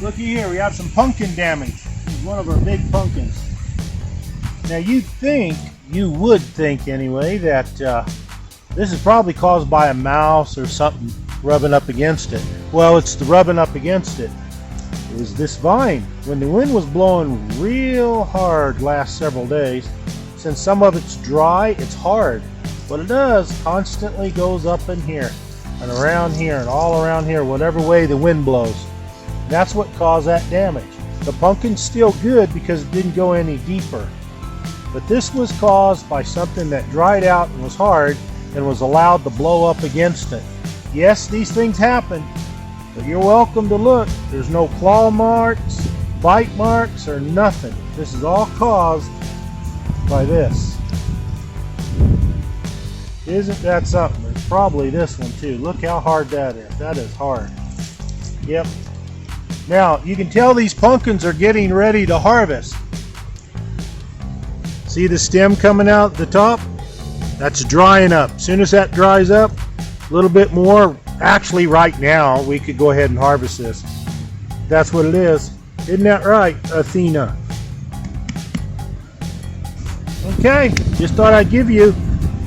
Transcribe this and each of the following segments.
looky here, we have some pumpkin damage. This is one of our big pumpkins. Now you would think anyway, that this is probably caused by a mouse or something rubbing up against it. Well, it's the rubbing up against it. It was this vine. When the wind was blowing real hard last several days, since some of it's dry, it's hard. What it does, constantly goes up in here and around here and all around here, whatever way the wind blows. That's what caused that damage. The pumpkin's still good because it didn't go any deeper. But this was caused by something that dried out and was hard and was allowed to blow up against it. Yes, these things happen, but you're welcome to look. There's no claw marks, bite marks, or nothing. This is all caused by this. Isn't that something? It's probably this one too. Look how hard that is. That is hard. Yep. Now, you can tell these pumpkins are getting ready to harvest. See the stem coming out the top? That's drying up. As soon as that dries up, a little bit more, actually right now, we could go ahead and harvest this. That's what it is. Isn't that right, Athena? Okay, just thought I'd give you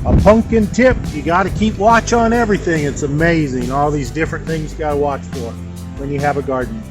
a pumpkin tip. You got to keep watch on everything. It's amazing, all these different things you got to watch for when you have a garden.